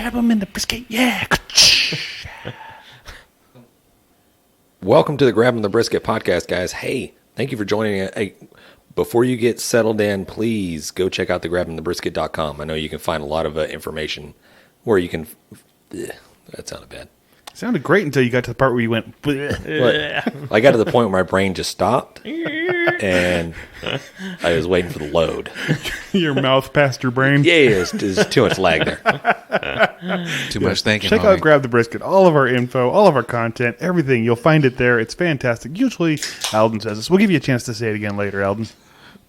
grab them in the brisket. Yeah. Welcome to the Grab 'em the Brisket podcast, guys. Hey, thank you for joining. Hey, before you get settled in, please go check out the grabinthebrisket.com. I know you can find a lot of information where you can... that sounded bad. Sounded great until you got to the part where you went... I got to the point where my brain just stopped, and I was waiting for the load. Your mouth past your brain. Yeah, there's too much lag there. Too much thinking. Check out Grab the Brisket. All of our info, all of our content, everything. You'll find it there. It's fantastic. Usually, Aldan says this. We'll give you a chance to say it again later, Aldan.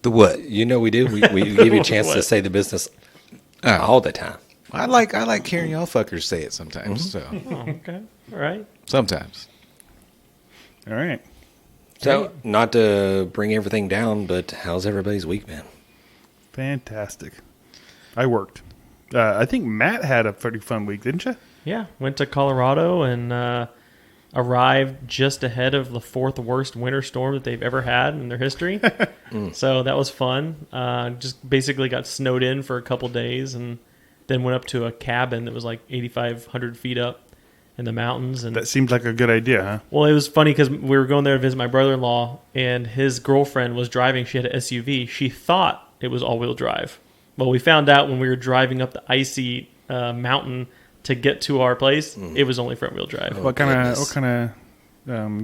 The what? You know we do. We give you a chance to say the business all the time. I like hearing y'all fuckers say it sometimes. So Okay. All right. sometimes. All right. So, not to bring everything down, but how's everybody's week been? Fantastic. I worked. I think Matt had a pretty fun week, didn't you? Yeah. Went to Colorado and arrived just ahead of the fourth worst winter storm that they've ever had in their history. So that was fun. Just basically got snowed in for a couple days and then went up to a cabin that was like 8,500 feet up in the mountains. And That seemed like a good idea, huh? well, it was funny because we were going there to visit my brother-in-law, and his girlfriend was driving. She had an SUV. She thought it was all-wheel drive. Well, we found out when we were driving up the icy mountain to get to our place, it was only front-wheel drive. What kind of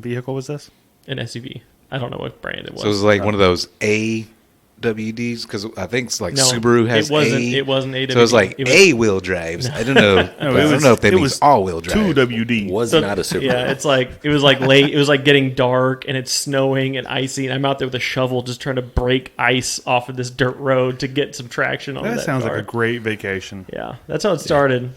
vehicle was this? An SUV. I don't know what brand it was. So it was like one of those AWDs because I think it's like No, Subaru has it wasn't. A. It wasn't AWD. So it's like It was- A-wheel drives. I don't know. I don't know if that it means was all-wheel drive. 2WD. Was So, not a super. Yeah, it was like late. It was like getting dark and it's snowing and icy. And I'm out there with a shovel just trying to break ice off of this dirt road to get some traction on that. That sounds car. like a great vacation. Yeah, that's how it started.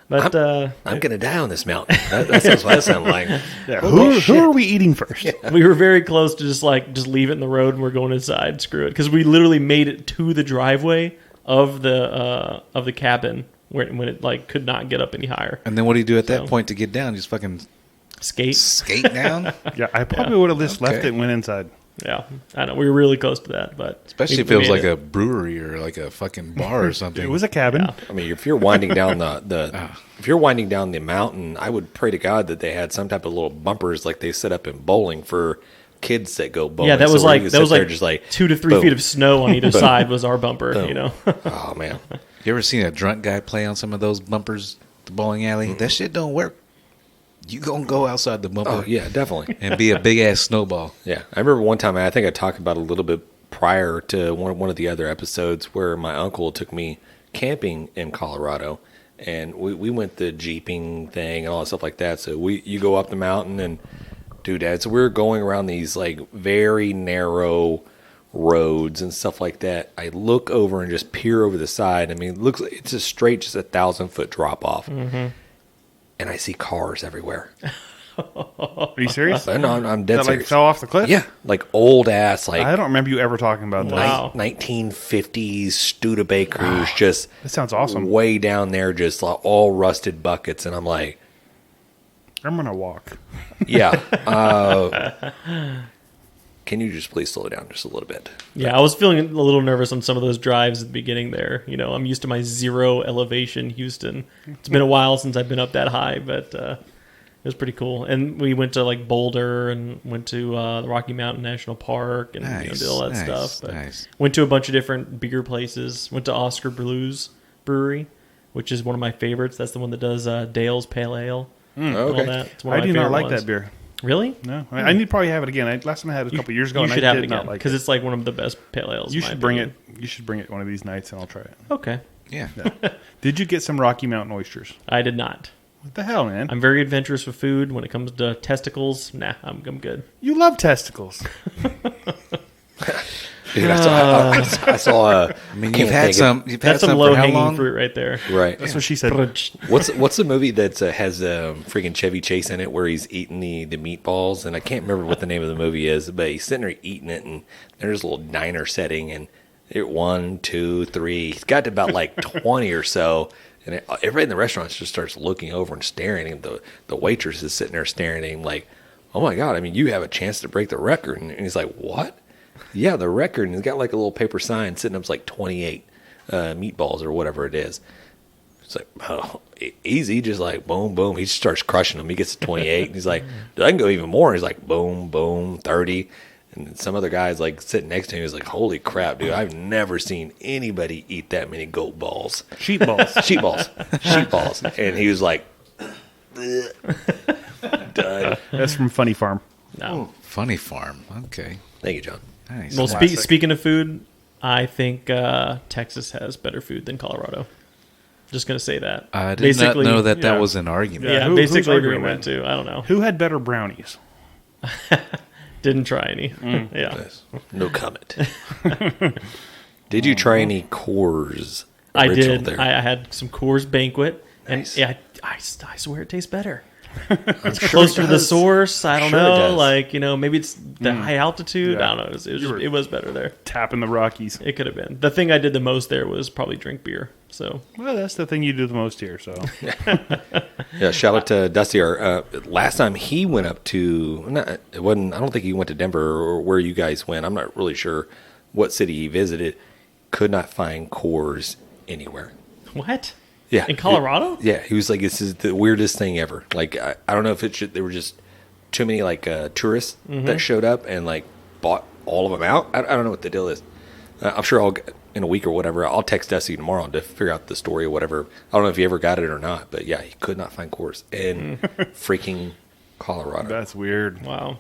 But I'm going to die on this mountain. That's what that sounds like. Yeah. Who are we eating first? we were very close to just leave it in the road and we're going inside. Screw it, because we literally made it to the driveway of the cabin when it like could not get up any higher. And then what do you do at that point to get down? Just fucking Skate. down? Yeah, I probably would have just left it and went inside. Yeah, I know we were really close to that, but Especially if it was like a brewery or like a fucking bar or something. It was a cabin. Yeah. I mean, if you're winding down if you're winding down the mountain, I would pray to God that they had some type of little bumpers like they set up in bowling for kids that go bowling. yeah, that was where like you that can was sit there like just like 2 to 3 boom. feet of snow on either Boom. side was our bumper. Boom. You know, Oh man, You ever seen a drunk guy play on some of those bumpers at the bowling alley? That shit don't work. You gonna go outside the bumper oh yeah, definitely. and be a big ass snowball. Yeah, I remember one time. I think I talked about it a little bit prior to one of the other episodes where my uncle took me camping in Colorado, and we went the jeeping thing and all that stuff like that. So you go up the mountain and do that. So we're going around these like very narrow roads and stuff like that. I look over and just peer over the side. I mean, it looks like it's just straight, just 1,000-foot drop off. And I see cars everywhere. Are you serious? No, I'm dead That like serious. fell off the cliff? Yeah, like old ass, like I don't remember you ever talking about that. Wow. 1950s Studebakers, just That sounds awesome. way down there, just like all rusted buckets. And I'm like, I'm going to walk. yeah. Can you just please slow it down just a little bit? yeah, I was feeling a little nervous on some of those drives at the beginning there. You know, I'm used to my 0 elevation Houston. It's been a while since I've been up that high, but it was pretty cool. And we went to like Boulder and went to the Rocky Mountain National Park and Nice, did all that nice, stuff. But nice. went to a bunch of different beer places. Went to Oscar Brew's Brewery, which is one of my favorites. That's the one that does Dale's Pale Ale. And all Okay. that. It's one I of my do not favorite like ones. that beer. Really? No. I need to probably have it again. Last time I had it a couple years ago, You and should I have did it again not like because it. it's like one of the best pale ales. You in my should bring it. opinion. You should bring it one of these nights, and I'll try it. Okay. Yeah. Did you get some Rocky Mountain oysters? I did not. What the hell, man? I'm very adventurous with food. When it comes to testicles, nah, I'm good. You love testicles. Dude, I saw. I mean, you've had some. You've had That's some some low for how hanging long? fruit right there. Right. That's what she said. What's the movie that has freaking Chevy Chase in it where he's eating the meatballs, and I can't remember what the name of the movie is, but he's sitting there eating it, and there's a little diner setting, and it 1, 2, 3. He's got to about like 20 or so, and everybody in the restaurant just starts looking over and staring at him. The waitress is sitting there staring at him like, "Oh my God! I mean, you have a chance to break the record," and he's like, "What?" Yeah, the record, and he's got like a little paper sign sitting up like 28 meatballs or whatever it is. It's like, oh, easy, just like boom, boom. He just starts crushing them. He gets to 28, and he's like, dude, I can go even more. He's like, boom, boom, 30. And some other guy's like sitting next to him. He's like, holy crap, dude, I've never seen anybody eat that many goat balls. Sheep balls. Sheep balls. Sheep balls. And he was like, done. That's from Funny Farm. No. Funny Farm. Okay. Thank you, John. Nice. Well, Classic. speaking of food, I think Texas has better food than Colorado. Just going to say that. I did not know that yeah. was an argument. Yeah, who's basically arguing agreeing that that? too. I don't know. Who had better brownies? Didn't try any. Yeah. Nice. No comment. Did you try any Coors? I original did. There? I had some Coors Banquet, Nice. and yeah, I swear it tastes better. I'm sure Closer it to the does. source. I don't Sure it know. does. Like, maybe it's the high altitude. Yeah. I don't know. You were- It was better there. Tapping the Rockies. It could have been. The thing I did the most there was probably drink beer. So Well, that's the thing you do the most here. So Yeah, shout out to Dusty. Our last time he went up to, it wasn't. I don't think he went to Denver or where you guys went. I'm not really sure what city he visited. Could not find Coors anywhere. what? Yeah, In Colorado? Yeah, he was like, "This is the weirdest thing ever." Like, I don't know if there were just too many like tourists that showed up and like bought all of them out. I don't know what the deal is. I'm sure I'll in a week or whatever. I'll text Dusty tomorrow to figure out the story or whatever. I don't know if he ever got it or not, but yeah, he could not find Coors in freaking Colorado. that's weird. Wow.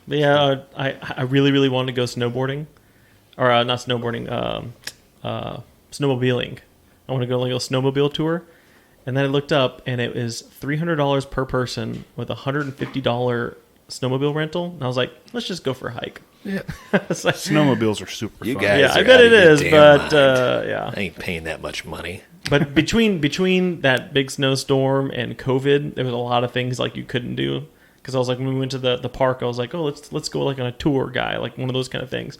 But yeah, I really, really wanted to go snowboarding. Or not snowboarding, snowmobiling. I want to go like a snowmobile tour. And then I looked up, and it was $300 per person with a $150 snowmobile rental. And I was like, let's just go for a hike. Yeah, It's like, Snowmobiles are super You fun. guys- yeah, I are bet out it of your is, damn but mind. yeah. I ain't paying that much money. But between that big snowstorm and COVID, there was a lot of things like you couldn't do. Because I was like, when we went to the park, I was like, oh, let's go like on a tour guy, like one of those kind of things.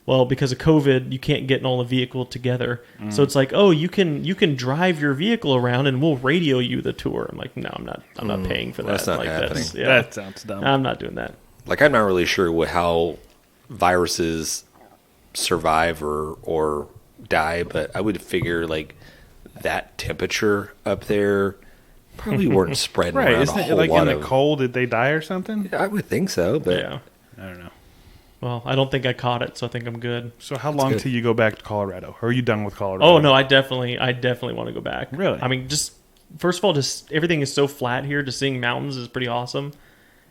Well, because of COVID, you can't get in all the vehicle together. So it's like, oh, you can drive your vehicle around and we'll radio you the tour. I'm like, no, I'm not paying for that. That's not like, happening. Yeah, That sounds dumb. I'm not doing that. Like, I'm not really sure how viruses survive or die, but I would figure like that temperature up there probably weren't spreading Right? around Isn't a it whole like lot in the of. cold? Did they die or something? I would think so, but Yeah. I don't know. Well, I don't think I caught it, so I think I'm good. So how long good. till you go back to Colorado? Or are you done with Colorado? Oh no, I definitely want to go back. Really? I mean, just first of all, just everything is so flat here. Just seeing mountains is pretty awesome,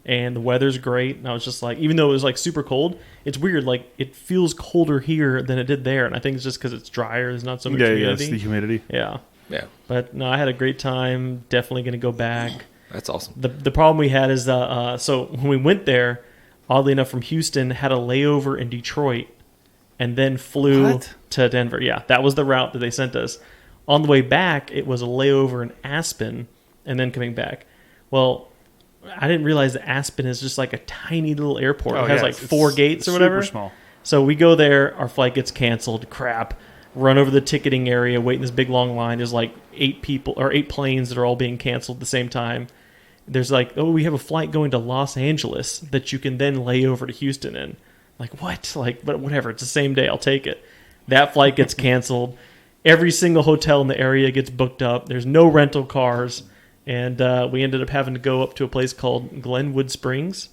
and the weather's great. And I was just like, even though it was like super cold, it's weird. Like it feels colder here than it did there, and I think it's just because it's drier. There's not so much Yeah, humidity. it's the humidity. Yeah, yeah, but no, I had a great time. Definitely going to go back. that's awesome. The problem we had is so when we went there, oddly enough, from Houston, had a layover in Detroit, and then flew What? to Denver. Yeah, that was the route that they sent us. On the way back, it was a layover in Aspen, and then coming back. Well, I didn't realize that Aspen is just like a tiny little airport. Oh, It has yeah, like it's 4 gates or whatever. Super small. So we go there, our flight gets canceled. Crap. Run over the ticketing area, wait in this big long line. There's like 8 planes that are all being canceled at the same time. There's like, oh, we have a flight going to Los Angeles that you can then lay over to Houston in. Like, what? Like, but whatever. It's the same day. I'll take it. That flight gets canceled. Every single hotel in the area gets booked up. There's no rental cars. And we ended up having to go up to a place called Glenwood Springs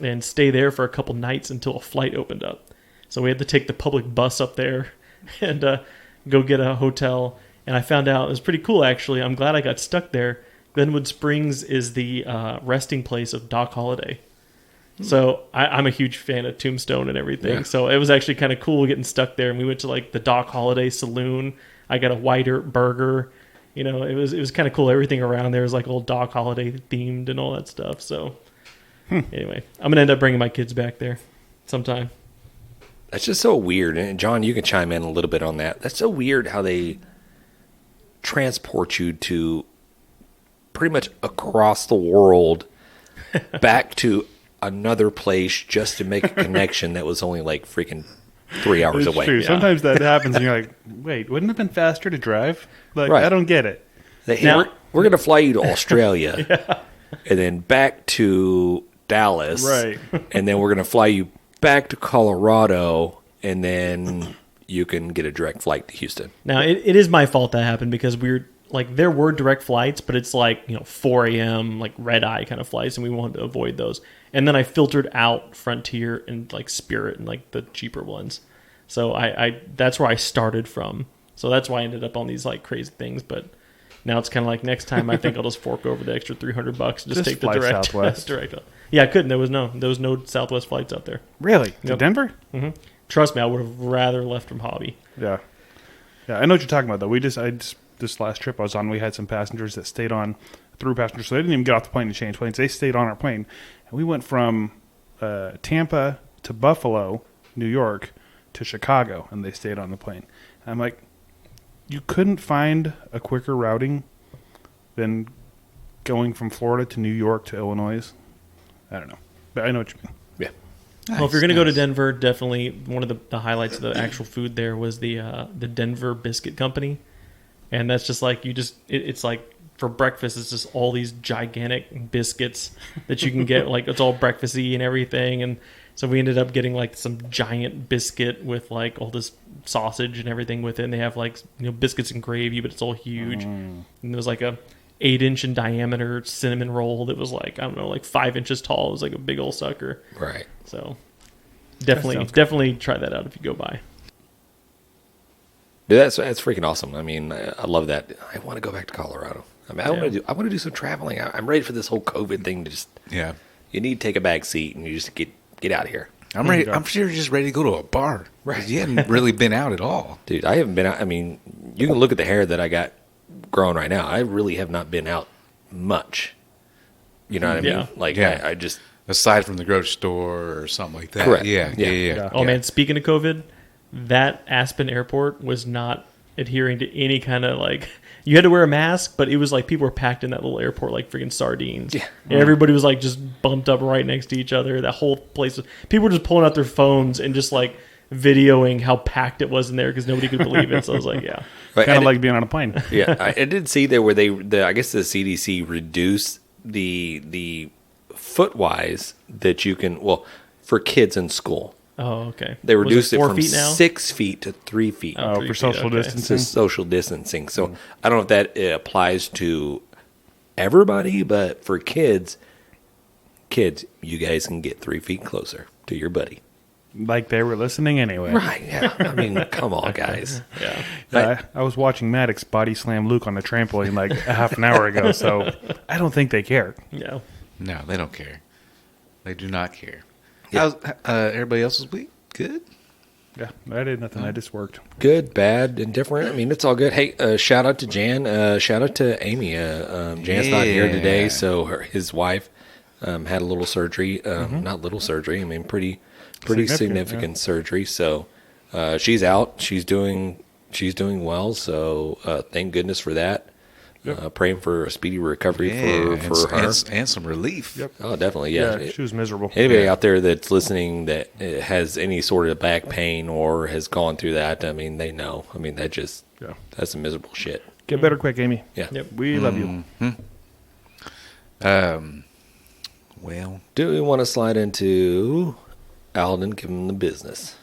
and stay there for a couple nights until a flight opened up. So we had to take the public bus up there and go get a hotel. And I found out it was pretty cool, actually. I'm glad I got stuck there. Glenwood Springs is the resting place of Doc Holliday. So I'm a huge fan of Tombstone and everything. Yeah. So it was actually kind of cool getting stuck there. And we went to like the Doc Holliday Saloon. I got a White Earth burger. You know, it was kind of cool. Everything around there was like old Doc Holliday themed and all that stuff. So anyway, I'm going to end up bringing my kids back there sometime. That's just so weird. And John, you can chime in a little bit on that. That's so weird how they transport you to pretty much across the world back to another place just to make a connection that was only like freaking 3 hours It's away. true. Yeah. Sometimes that happens, and you're like, "Wait, wouldn't it have been faster to drive?" Like, Right. I don't get it. Hey, Now- we're going to fly you to Australia and then back to Dallas. Right. And then we're going to fly you back to Colorado, and then you can get a direct flight to Houston. Now, it is my fault that happened because like there were direct flights, but it's like 4 a.m. like red eye kind of flights, and we wanted to avoid those. And then I filtered out Frontier and like Spirit and like the cheaper ones. So I that's where I started from. So that's why I ended up on these like crazy things. But now it's kind of like next time I think I'll just fork over the extra $300 and just take the fly direct. Southwest. direct. Yeah, I couldn't. There was no Southwest flights out there. Really? To Yep. Denver? hmm Trust me, I would have rather left from Hobby. Yeah. Yeah, I know what you're talking about, though. This last trip I was on, we had some passengers that stayed on, through passengers, so they didn't even get off the plane to change planes. They stayed on our plane. And we went from Tampa to Buffalo, New York, to Chicago, and they stayed on the plane. And I'm like, you couldn't find a quicker routing than going from Florida to New York to Illinois? I don't know. But I know what you mean. Yeah. Well, if you're going to go to Denver, definitely one of the highlights of the actual food there was the Denver Biscuit Company. And that's just like, it's like for breakfast, it's just all these gigantic biscuits that you can get. Like, it's all breakfasty and everything. And so we ended up getting like some giant biscuit with like all this sausage and everything with it. And they have like, biscuits and gravy, but it's all huge. And there was like a 8-inch in diameter cinnamon roll that was like, I don't know, like 5 inches tall. It was like a big old sucker. Right. So definitely try that out if you go by. Dude, that's freaking awesome. I mean, I love that. I want to go back to Colorado. I mean, I want to do some traveling. I'm ready for this whole COVID thing to just. Yeah. You need to take a back seat and you just get out of here. I'm ready. I'm sure you're just ready to go to a bar. Right. You haven't really been out at all. Dude, I haven't been out. I mean, you can look at the hair that I got growing right now. I really have not been out much. You know what I mean? Yeah. Like, Yeah. I just. Aside from the grocery store or something like that. Correct. Yeah. Oh man, speaking of COVID, that Aspen airport was not adhering to any kind of like. You had to wear a mask, but it was like people were packed in that little airport like freaking sardines. Yeah. Everybody was like just bumped up right next to each other. That whole place was. People were just pulling out their phones and just like videoing how packed it was in there because nobody could believe it. So I was like, yeah. Right, Kind of like being on a plane. Yeah, I did see there where I guess the CDC reduced the foot-wise that you can, for kids in school. Oh, okay. They Was reduced it 4 from feet now? 6 feet to 3 feet. Oh, 3 for feet, social okay. distancing. To social distancing. So I don't know if that applies to everybody, but for kids, you guys can get 3 feet closer to your buddy. Like they were listening anyway. Right, yeah. I mean, come on, guys. Yeah. I was watching Maddox body slam Luke on the trampoline like a half an hour ago, so I don't think they care. Yeah. No, they don't care. They do not care. Yeah. How's everybody else's week? Good? Yeah, I did nothing. I just worked. Good, bad, indifferent. I mean, it's all good. Hey, shout out to Jan. Shout out to Amy. Jan's not here today, so his wife had a little surgery. Not little surgery. I mean, pretty significant surgery. So she's out. She's doing well. So thank goodness for that. Praying for a speedy recovery for her. And some relief. Yep. Oh, definitely. Yeah, Yeah. she was miserable. Anybody out there that's listening that has any sort of back pain or has gone through that, I mean, they know. I mean, that's some miserable shit. Get better quick, Amy. Yeah. Yep. We love you. Well, Do we want to slide into Aldan giving him the business?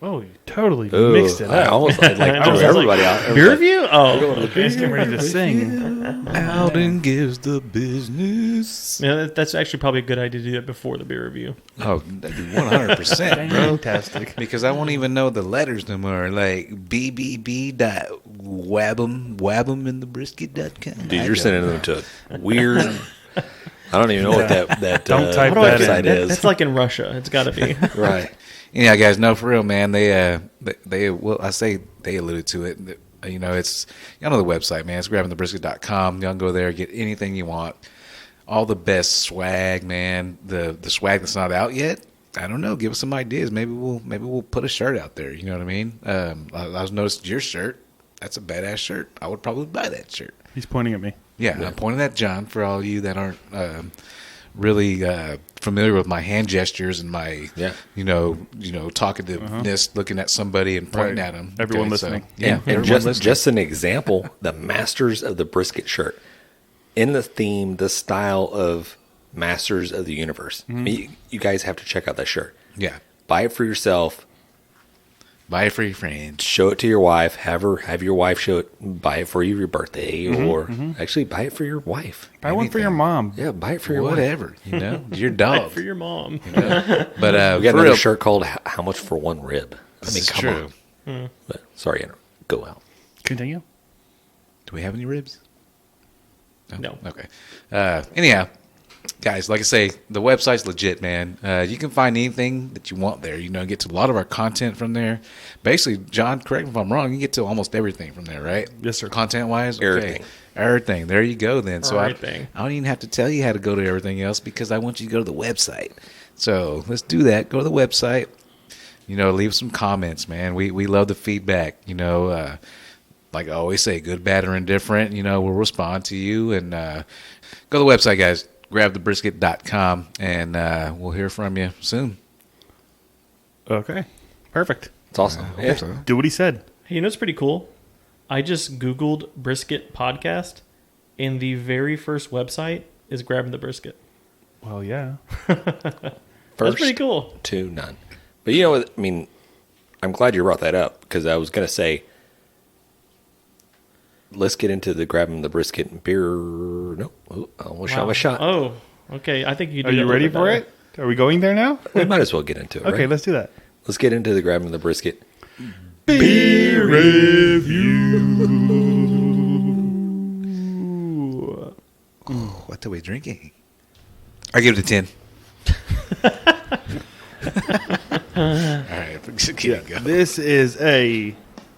Oh, you totally Ooh, mixed it I up. almost threw I was everybody out. Beer review? Oh, He's getting ready to sing. Aldan gives the business. yeah, that's actually probably a good idea to do that before the beer review. Oh, 100%, bro. Fantastic. Because I won't even know the letters no more. Like BBB.wabum in the brisket.com. Dude, you're sending them to weird. I don't even know what that Don't type website that in. is. That's like in Russia. It's got to be. Right. Yeah, guys, no, for real, man. They well, I say they alluded to it. You know, it's, you know, the website, man. It's grabbingthebrisket.com. You can go there, get anything you want. All the best swag, man. The swag that's not out yet. I don't know. Give us some ideas. Maybe we'll put a shirt out there. You know what I mean? I was noticed your shirt. That's a badass shirt. I would probably buy that shirt. He's pointing at me. Yeah, I'm pointing at John for all you that aren't really familiar with my hand gestures and my, talkativeness, looking at somebody and pointing Right. at them. Everyone listening. Yeah, And everyone listening. just an example, the Masters of the Brisket shirt. In the theme, the style of Masters of the Universe. I mean, you guys have to check out that shirt. Yeah. Buy it for yourself. Buy it for your friends. Show it to your wife. Have your wife show it. Buy it for you your birthday, or actually buy it for your wife. Buy one for your mom. Yeah, buy it for your wife. Whatever, your dog. For your mom. But We got for another real, shirt called "How Much for One Rib." This is true. on. But, sorry, Andrew. Go out. Continue. Do we have any ribs? No. Okay. Anyhow, guys, like I say, the website's legit, man. You can find anything that you want there. Get to a lot of our content from there. Basically, John, correct me if I'm wrong, you can get to almost everything from there, right? Yes, sir. Content-wise? Everything. Everything. There you go, then. So I Everything. don't even have to tell you how to go to everything else because I want you to go to the website. So let's do that. Go to the website. Leave some comments, man. We love the feedback. Like I always say, good, bad, or indifferent, we'll respond to you. And go to the website, guys. GrabTheBrisket.com, and we'll hear from you soon. Okay. Perfect. It's awesome. I hope so. Do what he said. Hey, what's pretty cool? I just Googled brisket podcast, and the very first website is Grabbing the Brisket. Well, yeah. That's First pretty cool. to none. But you know what? I mean, I'm glad you brought that up because I was going to say, let's get into the Grabbing the Brisket beer. No, I almost shot my shot. Oh, okay. I think you. Are you ready for it? Are we going there now? We might as well get into it. Okay, right? let's do that. Let's get into the Grabbing the Brisket. Beer What are we drinking? I give it a 10. All right. Go. This is a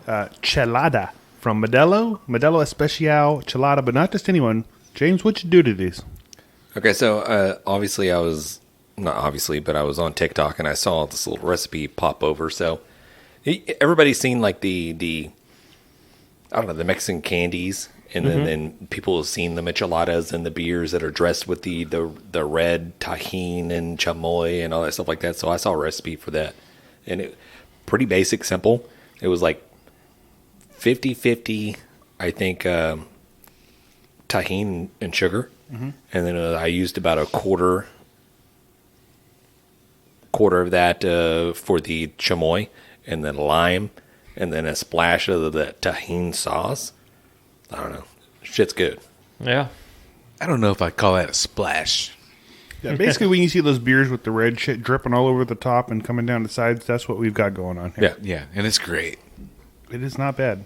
chelada from Modelo Especial Chelada, but not just anyone. James, what'd you do to these? Okay, so obviously I was but I was on TikTok and I saw this little recipe pop over. So everybody's seen like the I don't know, the Mexican candies, and then people have seen the micheladas and the beers that are dressed with the red tahine and chamoy and all that stuff like that. So I saw a recipe for that, and it pretty basic, simple. It was like 50-50, I think, tahine and sugar, and then I used about a quarter of that for the chamoy, and then lime, and then a splash of the tahine sauce. I don't know. Shit's good. Yeah. I don't know if I call that a splash. Yeah, basically, when you see those beers with the red shit dripping all over the top and coming down the sides, that's what we've got going on here. Yeah. Yeah, and it's great. It is not bad.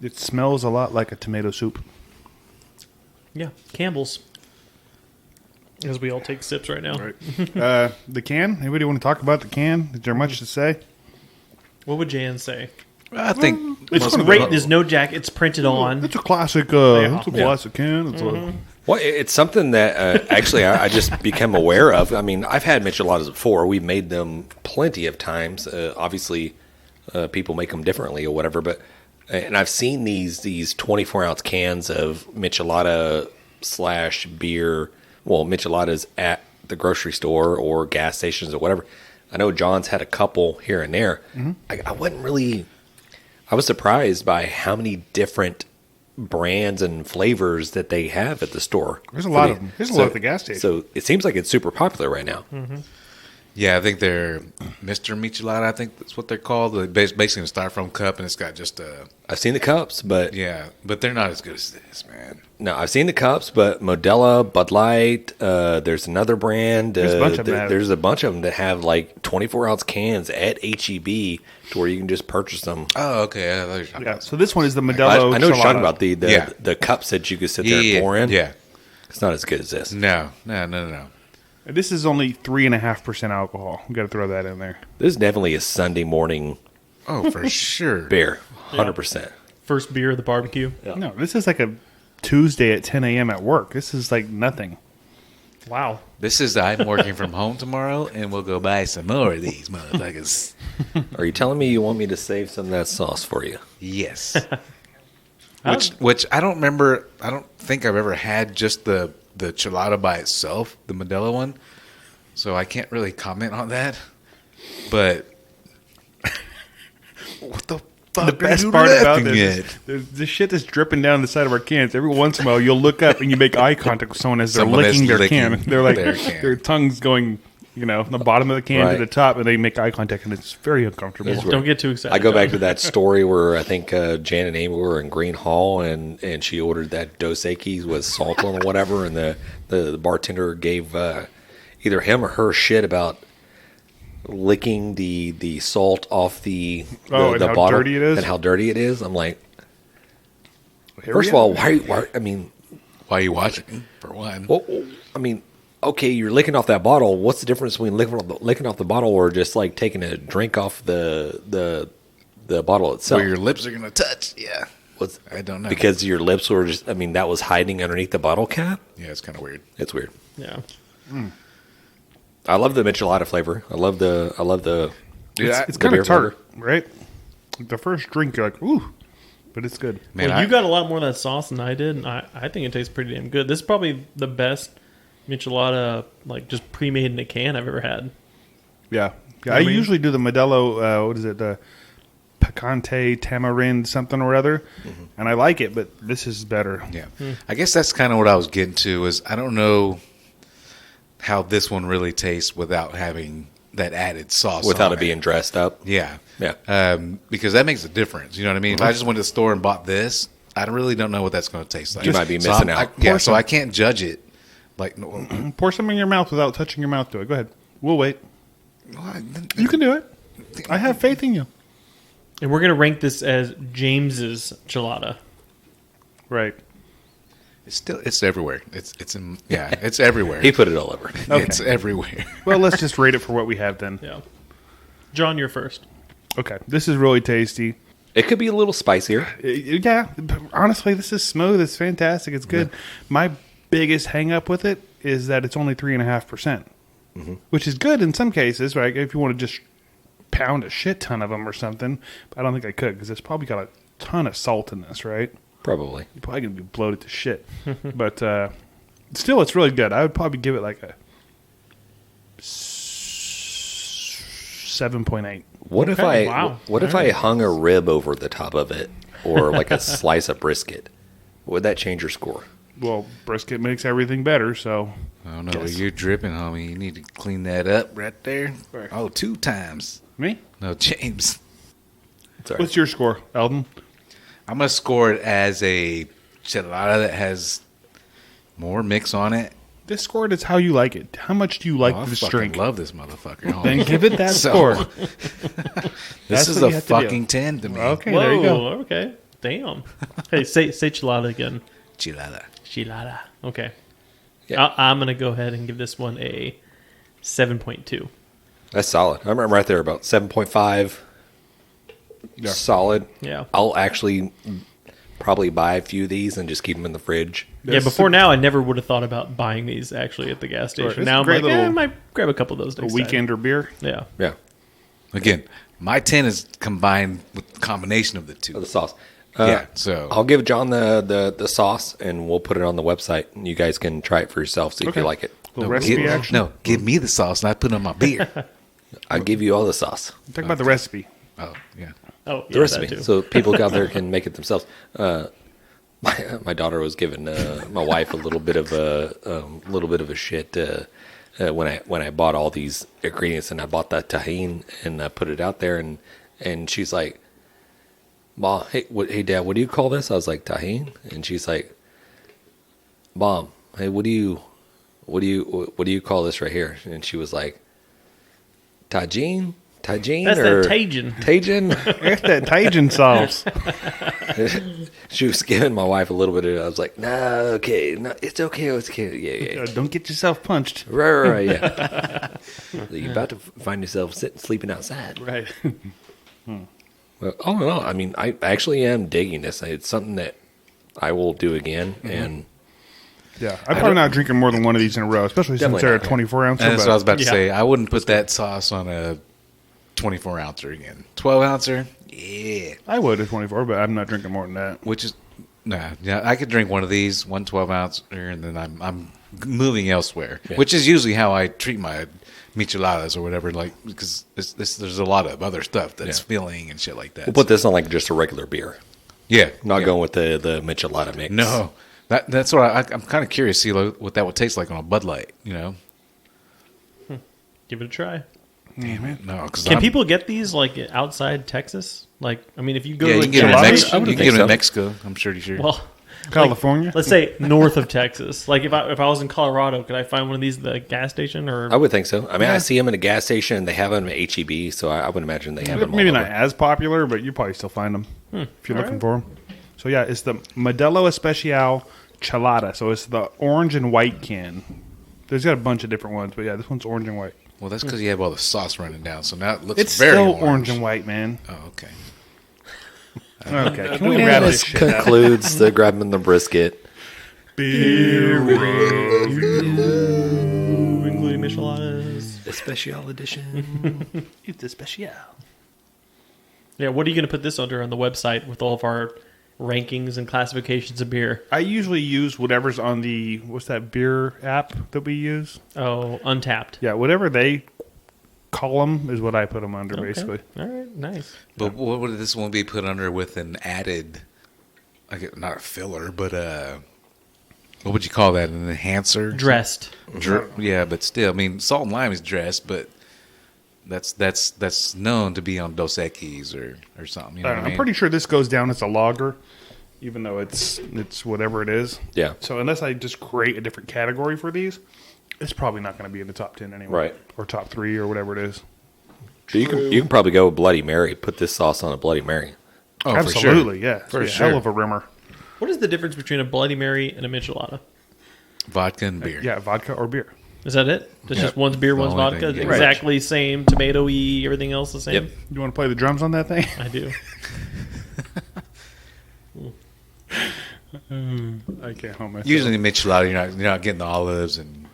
It smells a lot like a tomato soup. Yeah. Campbell's. As we all take sips right now. Right. The can? Anybody want to talk about the can? Is there much to say? What would Jan say? I think It's Great. There's no jacket. It's printed on. It's a classic. Yeah. It's a classic can. It's Well, it's something that actually I just became aware of. I mean, I've had micheladas before. We've made them plenty of times. Obviously, people make them differently or whatever. But and I've seen these 24-ounce cans of michelada / beer. Well, micheladas at the grocery store or gas stations or whatever. I know John's had a couple here and there. I wasn't really. I was surprised by how many different brands and flavors that they have at the store. There's a lot of them. There's a lot at the gas station. So it seems like it's super popular right now. Yeah, I think they're Mr. Michelada. I think that's what they're called. They're basically a styrofoam cup, and it's got just a I've seen the cups, but but they're not as good as this, man. no, I've seen the cups, but Modelo, Bud Light, there's another brand. There's a bunch of them. There's a bunch of them that have like 24-ounce cans at HEB to where you can just purchase them. Oh, okay. I thought you were talking Yeah, about- so this one is the Modelo I know what you're talking Chelada. about the cups that you could sit there and pour in. Yeah. It's not as good as this. No. This is only 3.5% alcohol. We got to throw that in there. This is definitely a Sunday morning Oh, for sure. beer, 100%. First beer of the barbecue. No, this is like a Tuesday at 10 a.m. at work. This is like nothing. Wow. This is I'm working from home tomorrow, and we'll go buy some more of these motherfuckers. Are you telling me you want me to save some of that sauce for you? Yes. Which I don't remember. I don't think I've ever had just the chelada by itself, the Modelo one. So I can't really comment on that. But what the fuck? The best part about this is the shit that's dripping down the side of our cans. Every once in a while, you'll look up and you make eye contact with someone as they're Someone licking is their licking can. They're like their can. their tongue's going, you know, from the bottom of the can Right. to the top, and they make eye contact, and it's very uncomfortable. It's Don't get too excited. I go back John. to that story where I think Jan and Amy were in Green Hall, and she ordered that Dos Equis with salt on or whatever, and the bartender gave either him or her shit about licking the salt off the and how bottle dirty it is? and how dirty it is. I'm like, Here first we of go. all, why? I mean, Why are you watching? For one. well, I mean, okay, you're licking off that bottle. What's the difference between licking off the bottle or just like taking a drink off the bottle itself? Where your lips are going to touch. Yeah. What's, I don't know. because your lips were just. I mean, that was hiding underneath the bottle cap. Yeah, it's kind of weird. It's weird. Yeah. I love the Michelada flavor. I love the. It's the kind beer of tart, flavor. right? The first drink, you're like, ooh, but it's good. Man, Well, you got a lot more of that sauce than I did, and I think it tastes pretty damn good. This is probably the best Michelada, like just pre-made in a can I've ever had. Yeah. I I mean- usually do the Modelo, what is it, the picante tamarind something or other, and I like it, but this is better. Yeah. I guess that's kind of what I was getting to is I don't know how this one really tastes without having that added sauce Without on it being dressed up. Yeah. Yeah. Because that makes a difference. You know what I mean? If I just went to the store and bought this, I really don't know what that's going to taste like. You might be So missing I'm- out. yeah, so I can't judge it. Like, no, Pour some in your mouth without touching your mouth to it. Go ahead. We'll wait. You can do it. I have faith in you. And we're gonna rank this as James's Chelada. Right. it's everywhere. It's everywhere. He put it all over. It's everywhere. Well, let's just rate it for what we have then. Yeah. John, you're first. Okay. This is really tasty. It could be a little spicier. Yeah. Honestly, this is smooth. It's fantastic. It's good. My biggest hang up with it is that it's only 3.5%, which is good in some cases, right? If you want to just pound a shit ton of them or something. But I don't think I could because it's probably got a ton of salt in this, right? Probably. You're probably going to be bloated to shit. But still, it's really good. I would probably give it like a 7.8. What if Okay, I wow. what if I hung a rib over the top of it, or like a slice of brisket? Would that change your score? Well, brisket makes everything better, so I don't know. You're dripping, homie. You need to clean that up right there. Right. Oh, 2 times. me. No, James. Sorry. What's your score, Alden? I'm going to score it as a chelada that has more mix on it. This score is how you like it. How much do you like I this fucking drink? love this motherfucker. homie. Then give it that So, score. This That's is what a you have to do. fucking 10 to me. Okay, Whoa, there you go. okay. Damn. Hey, say Chelada again. Chelada. Chelada. Okay. Yeah. I'm gonna go ahead and give this one a 7.2. That's solid. I'm right there, about 7.5. Yeah. Solid. Yeah. I'll actually probably buy a few of these and just keep them in the fridge. Yeah, before now, I never would have thought about buying these actually at the gas Right. station. It's Now a I'm great like, I little- might grab a couple of those A next time. weekender beer. Yeah. Yeah. Again, my 10 is combined with the combination of the two. Oh, the sauce. Yeah, so- I'll give John the sauce, and we'll put it on the website. And you guys can try it for yourself, see if Okay. you like it. Little recipe action. give me the sauce and I put it on my beer. I'll give you all the sauce, Talk about the recipe. Oh, yeah. Oh, the yeah, recipe, that too. so people out there can make it themselves. My daughter was giving my wife a little bit of a shit when I bought all these ingredients, and I bought that tahine and I put it out there, and she's like, "Mom, hey Dad, what do you call this?" I was like, "Tahine," and she's like, "Mom, hey, what do you call this right here?" And she was like, "Tajine." Tajine That's or that Tajin. Tajin. It's that Tajin sauce. She was giving my wife a little bit of it. I was like, no, it's okay. It's okay. Yeah. Don't get yourself punched. Right, yeah. You're about to find yourself sleeping outside. Right. Well, all in all, I mean, I actually am digging this. It's something that I will do again. And Yeah, I'm probably not drinking more than one of these in a row, especially since Definitely they're a not. 24 ounce. And that's what I was about to Yeah. say. I wouldn't put that sauce on a 24 ouncer again. 12 ouncer? Yeah. I would at 24, but I'm not drinking more than that. Which is, nah, yeah, I could drink one of these, one 12 ouncer, and then I'm moving elsewhere, Yeah. which is usually how I treat my micheladas or whatever, like, because there's a lot of other stuff that's Yeah. filling and shit like that. we'll put this on like just a regular beer. yeah. Not yeah. going with the Michelada mix. No. That's what I'm kind of curious to see what that would taste like on a Bud Light, you know? Give it a try. Damn it, no. Can people get these like outside Texas? Like, I mean, if you go Yeah, to you like, can get them in I Mexico. would You can think get them so. in Mexico. I'm sure. well, California. let's say north of Texas. Like if I was in Colorado, could I find one of these at the gas station or? I would think so. I mean, I see them in a gas station, and they have them at HEB, so I would imagine they have them. Maybe all not over. as popular, but you probably still find them if you're looking for them. So yeah, it's the Modelo Especial Chelada. So it's the orange and white can. There's got a bunch of different ones, but yeah, this one's orange and white. Well, that's because you have all the sauce running down, so now it looks It's very still orange and white, man. Oh, okay. Okay, can we And wrap this this shit up? concludes the grabbing the brisket. including Micheladas. Especial edition. It's a special. Yeah, what are you going to put this under on the website with all of our rankings and classifications of beer? I usually use whatever's on the what's that beer app that we use? Oh, Untapped. Yeah, whatever they call them is what I put them under, Okay. basically. All right, nice. But what would this one be put under with an added, like not a filler, but what would you call that? An enhancer? Dressed. Yeah, but still, I mean, salt and lime is dressed, but that's known to be on Dos Equis or something. You know what I mean? I'm pretty sure this goes down as a lager, even though it's whatever it is. Yeah. So unless I just create a different category for these, it's probably not going to be in the top 10 anyway. Right. Or top 3 or whatever it is. So you can probably go with Bloody Mary. Put this sauce on a Bloody Mary. Oh, Absolutely, yeah. For It's a sure. hell of a rimmer. What is the difference between a Bloody Mary and a Michelada? Vodka and beer. Yeah, vodka or beer. Is that it? It's just one's beer, The one's only vodka? thing, yeah. Exactly same, tomato-y, everything else the same? Yep. You want to play the drums on that thing? I do. I can't help myself. Usually in Michelada, you're not getting the olives and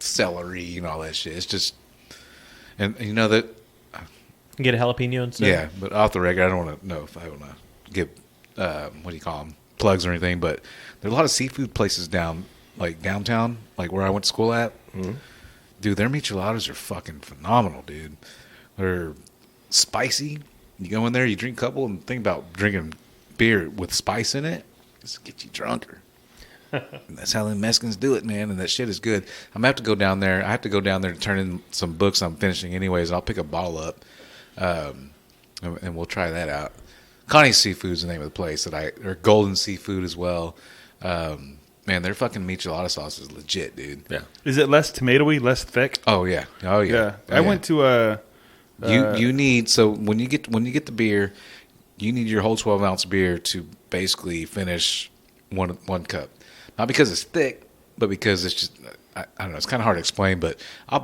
celery and all that shit. It's just, and you know that. Get a jalapeno instead? Yeah, but off the record, I don't want to know if I want to give what do you call them, plugs or anything. But there are a lot of seafood places downtown, like where I went to school at. Mm-hmm. Dude, their micheladas are fucking phenomenal, dude. They're spicy. You go in there, you drink a couple, and think about drinking beer with spice in it. Just get you drunker. And that's how the Mexicans do it, man. And that shit is good. I'm gonna have to go down there. I have to go down there to turn in some books I'm finishing, anyways. I'll pick a bottle up, and we'll try that out. Connie's Seafood is the name of the place or Golden Seafood as well. Man, their fucking michelada sauce is legit, dude. Yeah. Is it less tomatoey, less thick? Oh yeah, oh yeah. Yeah. Oh, I went to a... You need, so when you get the beer, you need your whole 12-ounce beer to basically finish one cup. Not because it's thick, but because it's just I don't know. It's kind of hard to explain, but I'll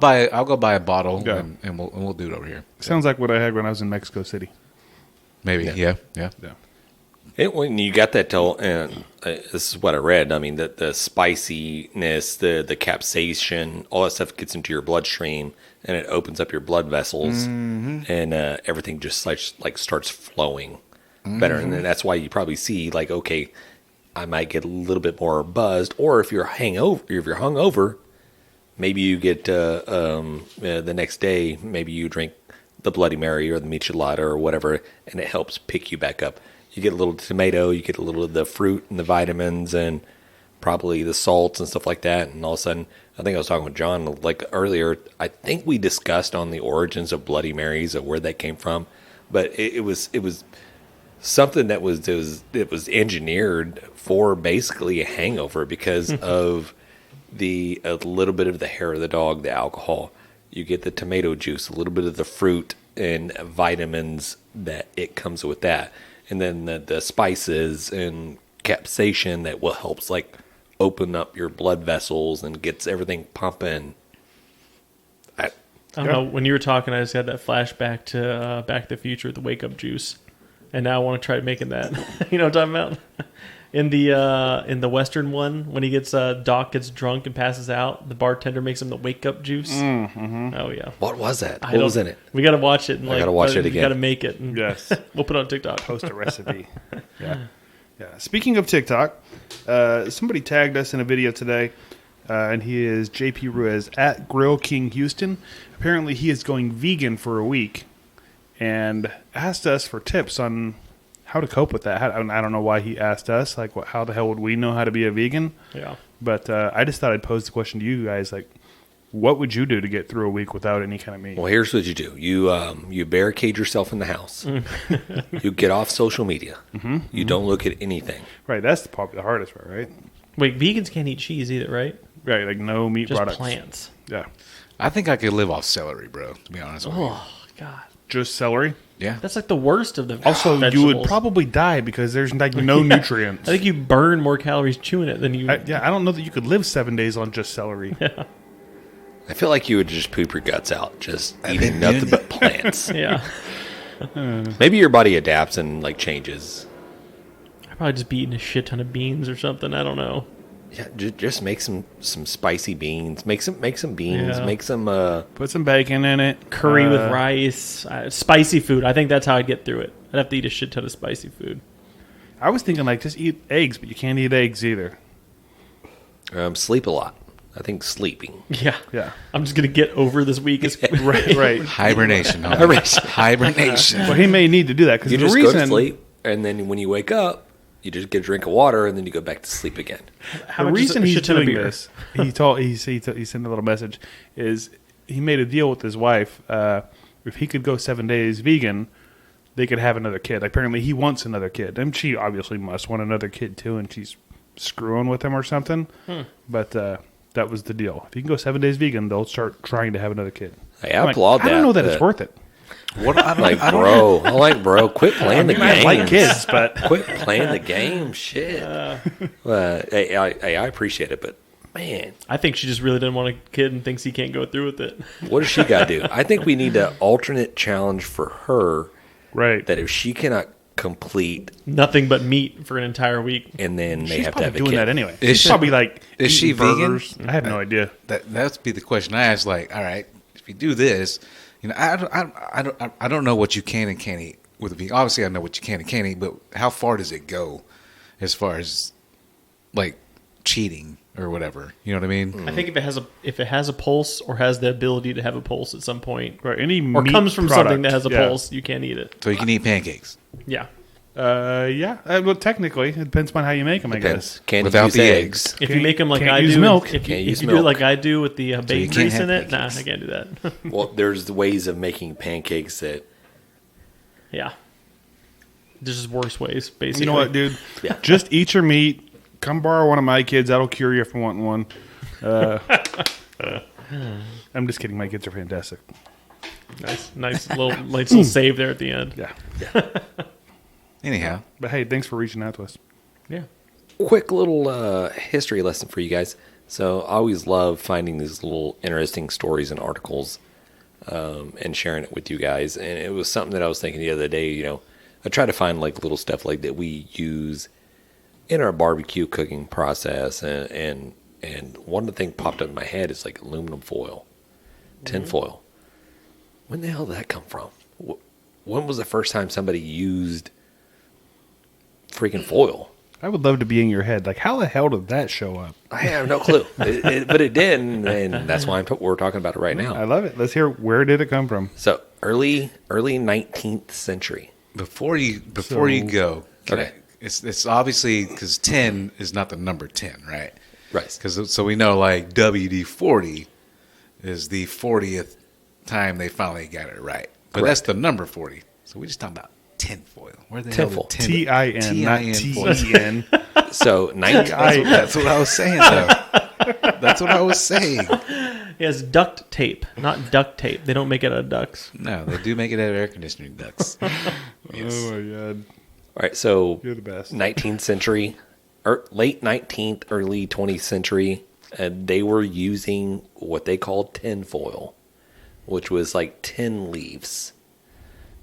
go buy a bottle Yeah. and we'll do it over here. Sounds like what I had when I was in Mexico City. Maybe yeah. Yeah. When you got that till, and this is what I read. I mean, the spiciness, the capsaicin, all that stuff gets into your bloodstream, and it opens up your blood vessels, and everything just like starts flowing better. And then that's why you probably see like, okay, I might get a little bit more buzzed, or if you're hungover, maybe you get the next day, maybe you drink the Bloody Mary or the Michelada or whatever, and it helps pick you back up. You get a little tomato, you get a little of the fruit and the vitamins and probably the salts and stuff like that. And all of a sudden, I think I was talking with John like earlier, I think we discussed on the origins of Bloody Marys, of where that came from. But it was something that was engineered for basically a hangover because of a little bit of the hair of the dog, the alcohol. You get the tomato juice, a little bit of the fruit and vitamins that it comes with that. And then the spices and capsaicin that will helps like open up your blood vessels and gets everything pumping. I don't know. When you were talking, I just had that flashback to Back to the Future, the wake up juice, and now I want to try making that. You know what I'm talking about? In the Western one, when Doc gets drunk and passes out, the bartender makes him the wake up juice. Mm-hmm. Oh yeah. What was that? What was in it? We got to watch it. And I gotta watch it again. We got to make it. And Yes. we'll put it on TikTok. Post a recipe. Yeah. Speaking of TikTok, somebody tagged us in a video today, and he is JP Ruiz at Grill King Houston. Apparently, he is going vegan for a week, and asked us for tips on how to cope with that. I don't know why he asked us. Like, how the hell would we know how to be a vegan? Yeah. But I just thought I'd pose the question to you guys. Like, What would you do to get through a week without any kind of meat? Well, here's what you do. You barricade yourself in the house. You get off social media. You don't look at anything. Right, that's probably the hardest part, right? Wait, vegans can't eat cheese either, right? Right, like no meat Just products. plants. Yeah, I think I could live off celery, bro. To be honest with you. Oh God, just celery. Yeah. that's like the worst of the. Also, you vegetables. would probably die because there's like no nutrients. I think you burn more calories chewing it than you. I don't know that you could live 7 days on just celery. I feel like you would just poop your guts out just eating nothing but plants. Yeah, Maybe your body adapts and like changes. I'd probably just be eating a shit ton of beans or something. I don't know. Yeah, just make some spicy beans. Make some beans. Yeah. Make some. Put some bacon in it. Curry with rice, spicy food. I think that's how I'd get through it. I'd have to eat a shit ton of spicy food. I was thinking like just eat eggs, but you can't eat eggs either. Sleep a lot. I think sleeping. Yeah, Yeah. I'm just gonna get over this week. Right. Hibernation. homie. Hibernation. Well, he may need to do that because You the just reason go to sleep, and then when you wake up, you just get a drink of water, and then you go back to sleep again. How the much is reason a he's shit ton of doing beer? this, he sent a little message, is he made a deal with his wife. If he could go 7 days vegan, they could have another kid. Apparently, he wants another kid, and she obviously must want another kid too. And she's screwing with him or something. But that was the deal. If you can go 7 days vegan, they'll start trying to have another kid. Hey, I'm I like, applaud that. I don't know that but it's worth it. What I like, bro. Quit playing the I game. like kids, but Quit playing the game. Shit. Hey, I appreciate it, but man, I think she just really didn't want a kid and thinks he can't go through with it. what does she got to do? I think we need an alternate challenge for her. right. That if she cannot complete, Nothing but meat for an entire week. and then they She's have to probably have a doing kid. that anyway. Is She's she- probably like, is she eating vegan? burgers. I have no idea. That's be the question I ask. Like, all right, if you do this, I don't know what you can and can't eat with a vegan. Obviously, I know what you can and can't eat, but how far does it go, as far as like cheating or whatever? You know what I mean? I think if it has a pulse or has the ability to have a pulse at some point, Right. Any or meat comes from product, something that has a yeah. pulse, you can't eat it. So you can eat pancakes Yeah. Yeah. Well, technically, it depends on how you make them, I guess. Depends. Can't Without use the eggs. If you Can't- make them like can't I use do, milk. if Can't you use do it milk. like I do with the you bacon can't grease have in it, nah, pancakes. I can't do that. Well, there's the ways of making pancakes that. Yeah. There's just worse ways, basically. You know what, dude? Yeah. Just eat your meat. Come borrow one of my kids. That'll cure you from wanting one. I'm just kidding. My kids are fantastic. Nice little save there at the end. Yeah. anyhow. But hey, thanks for reaching out to us. Yeah. Quick little history lesson for you guys. So I always love finding these little interesting stories and articles and sharing it with you guys. And it was something that I was thinking the other day. You know, I try to find like little stuff like that we use in our barbecue cooking process. And one of the things popped up in my head is like aluminum foil, tin foil. When the hell did that come from? When was the first time somebody used freaking foil? I would love to be in your head. Like, how the hell did that show up? I have no clue, but it did, and that's why we're talking about it right I now. love it. Let's hear, where did it come from? So early 19th century. Before you go, Okay. It's obviously because 10 is not the number 10, right? Right. Because so we know like WD-40 is the 40th time they finally got it right, but that's the number 40. So we just talking about tinfoil. Where the Tinfoil. hell did T-I-N, not T-E-N. So That's what I was saying, though. That's what I was saying. It has duct tape, not duct tape. They don't make it out of ducks. No, they do make it out of air conditioning ducts. Yes. Oh, my God. all right, so You're the best. 19th century, or late 19th, early 20th century, they were using what they called tin foil, which was like tin leaves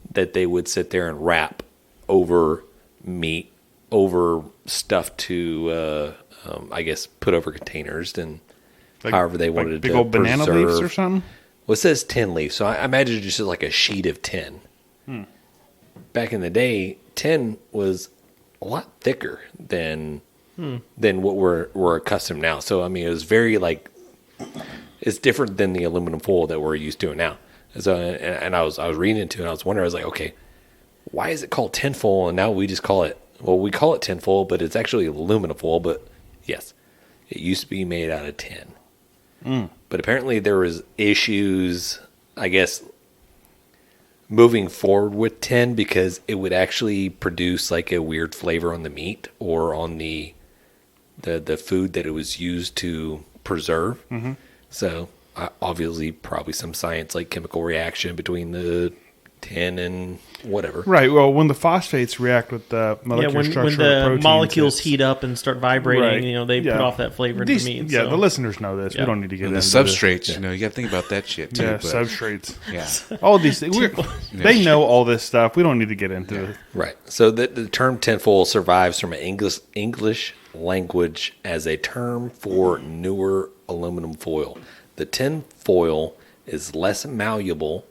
that they would sit there and wrap over meat, over stuff to, I guess, put over containers and Like- however they like wanted big to old banana preserve. leaves or something? Well, it says tin leaf, so I imagine it's just like a sheet of tin. Back in the day, tin was a lot thicker than what we're accustomed now. So I mean, it was very like it's different than the aluminum foil that we're used to now. So and I was reading into it, and I was wondering, I was like, okay, why is it called tin foil? And now we just call it, well, we call it tin foil, but it's actually aluminum foil. But yes, it used to be made out of tin. But apparently there was issues, I guess, moving forward with tin because it would actually produce like a weird flavor on the meat or on the food that it was used to preserve. Mm-hmm. So obviously probably some science like chemical reaction between the tin and whatever. Right. Well, when the phosphates react with the molecular structure when of the proteins, molecules heat up and start vibrating, Right. they put off that flavor to the meat. Yeah, so. the listeners know this. Yeah. We don't need to get And into the this. substrates, you got to think about that shit too. Yeah, but, substrates. yeah. All these things. They know all this stuff. We don't need to get into it. Right. So the term tinfoil survives from an English language as a term for newer aluminum foil. The tin foil is less malleable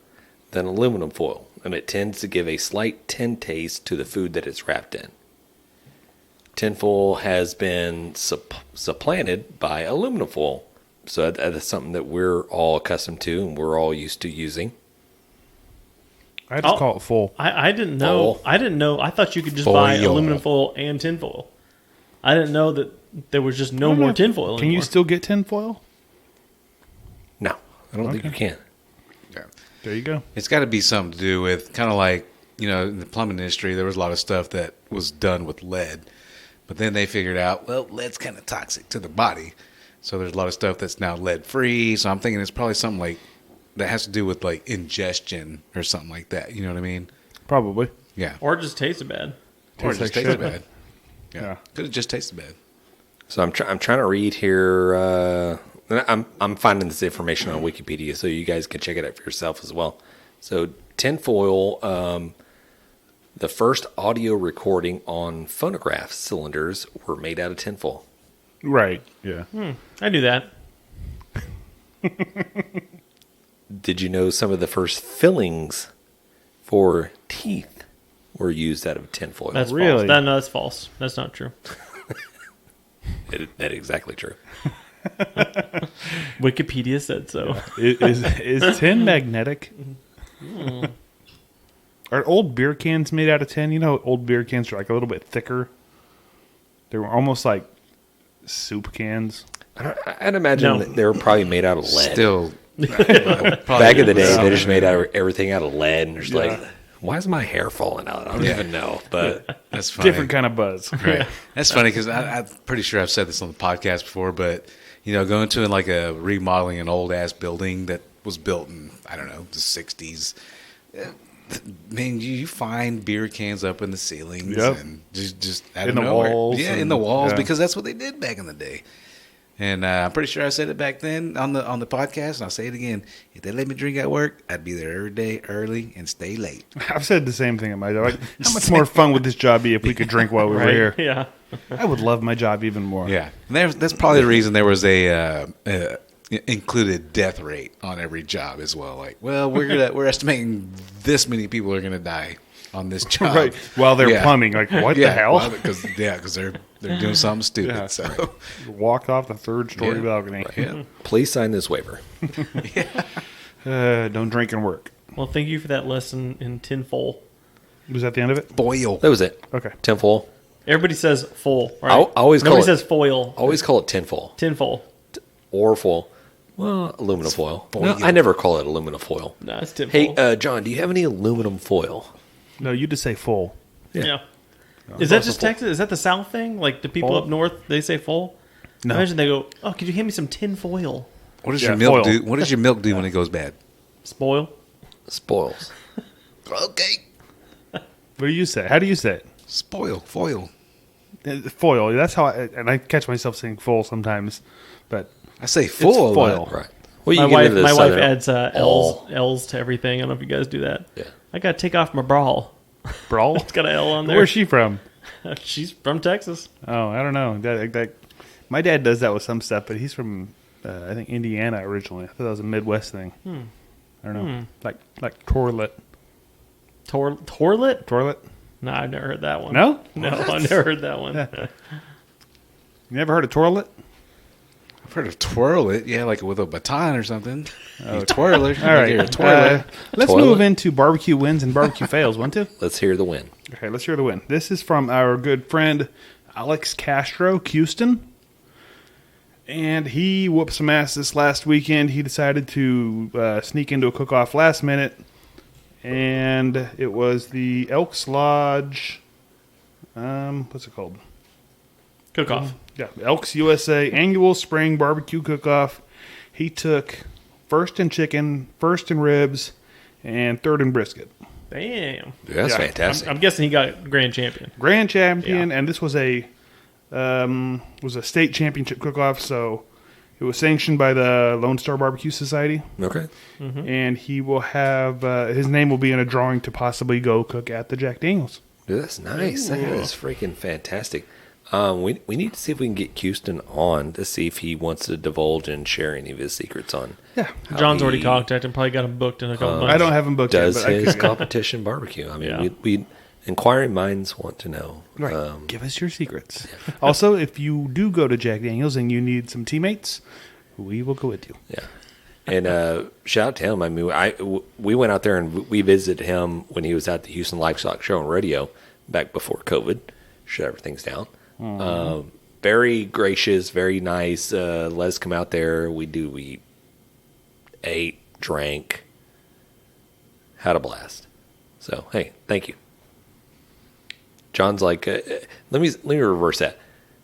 than aluminum foil, and it tends to give a slight tin taste to the food that it's wrapped in. Tinfoil has been supplanted by aluminum foil, so that's something that we're all accustomed to and we're all used to using. I just call it full. I didn't know. Foil. I didn't know. I thought you could just buy Foil. aluminum foil and tin foil. I didn't know that there was just no more tin foil anymore. Can you still get tin foil? No, I don't think you can. Yeah. There you go. It's got to be something to do with kind of like, in the plumbing industry, there was a lot of stuff that was done with lead. But then they figured out, well, lead's kind of toxic to the body. So there's a lot of stuff that's now lead free. So I'm thinking it's probably something like that has to do with like ingestion or something like that. You know what I mean? Probably. Yeah. Or it just tasted bad. Or it Tastes just like tastes shit. bad. Yeah. Yeah. Could have just tasted bad. So I'm trying to read here. I'm finding this information on Wikipedia, so you guys can check it out for yourself as well. So tinfoil, the first audio recording on phonograph cylinders were made out of tinfoil. Right. Yeah. I knew that. Did you know some of the first fillings for teeth were used out of tinfoil? That's Really? false. No, that's false. That's not true. That is exactly true. Wikipedia said so. Is tin magnetic? Are old beer cans made out of tin? You know, old beer cans are like a little bit thicker. They were almost like soup cans. I'd imagine that they were probably made out of lead. Still. Back in the day, they just made everything out of lead, and just like, why is my hair falling out? I don't even know, but That's funny. Different kind of buzz. Right. That's funny because I'm pretty sure I've said this on the podcast before, but going to like a remodeling an old ass building that was built in the 60s. Man, you find beer cans up in the ceilings and just out In of the nowhere. walls Yeah, in and- the walls yeah. because that's what they did back in the day. And I'm pretty sure I said it back then on the podcast, and I'll say it again. If they let me drink at work, I'd be there every day early and stay late. I've said the same thing at my job. Like, how much more fun would this job be if we could drink while we were Right? here? Yeah. I would love my job even more. Yeah, and that's probably the reason there was a included death rate on every job as well. Like, well, we're estimating this many people are gonna die on this job, Right. While they're Yeah. plumbing, like what the hell? Because they're doing something stupid. Yeah. So Walked off the third story Yeah. balcony. yeah, please sign this waiver. Don't drink and work. Well, thank you for that lesson in tinfoil. Was that the end of it? boil. That was it. Okay. Tinfoil. Everybody says foil. Right? I always call Nobody it- says foil. Always call it tinfoil Tinfoil. or foil. Well, aluminum foil. No, foil. I never call it aluminum foil. No, it's tinfoil. Hey, John, do you have any aluminum foil? No, you just say full. yeah. Is that just Texas? Is that the South thing? Like the people Foil? up north, they say foil? No. Imagine they go, oh, could you hand me some tin foil? What does Yeah, your milk foil. do? What does your milk do when it goes bad? Spoil? Spoils. Okay, What do you say? How do you say it? spoil, foil. Foil. That's how and I catch myself saying full sometimes, but I say full. foil. Right. Well, you My get wife, into the my wife southern- adds all. L's to everything. I don't know if you guys do that. Yeah. I got to take off my bra. brawl. It's got an L on there. Where's she from? She's from Texas. Oh, I don't know. My dad does that with some stuff, but he's from I think Indiana originally. I thought that was a Midwest thing. I don't know. Like toilet. Toilet? Toilet. No, I've never heard that one. No? No, I've never heard that one. You never heard of toilet? I've heard of twirl it. Yeah, like with a baton or something. You twirl it. All right. You're a twirler. Let's Toilet. move into barbecue wins and barbecue fails. Want to? Let's hear the win. Okay, let's hear the win. This is from our good friend Alex Castro, Houston. And he whooped some ass this last weekend. He decided to sneak into a cook-off last minute. And it was the Elks Lodge. What's it called? Cook-off. Yeah, Elks USA Annual Spring Barbecue Cook-Off. He took first in chicken, first in ribs, and third in brisket. Damn. That's Yeah. fantastic. I'm guessing he got grand champion. Grand champion, Yeah. and this was a state championship cook-off, so it was sanctioned by the Lone Star Barbecue Society. Okay. And he will have his name will be in a drawing to possibly go cook at the Jack Daniels. Dude, that's nice. That is freaking fantastic. We need to see if we can get Houston on to see if he wants to divulge and share any of his secrets on. Yeah, how John's already he contacted him. Probably got him booked in a couple months. I don't have him booked does yet, but his I could, competition barbecue. I mean, Yeah. we inquiring minds want to know. right. Give us your secrets. Also, if you do go to Jack Daniels and you need some teammates, we will go with you. Yeah. And shout out to him. I mean, we went out there and we visited him when he was at the Houston Livestock Show and Rodeo back before COVID. Shut everything's down. Very gracious, very nice. Let us come out there. We ate, drank, had a blast. So hey, thank you. John's like, let me reverse that.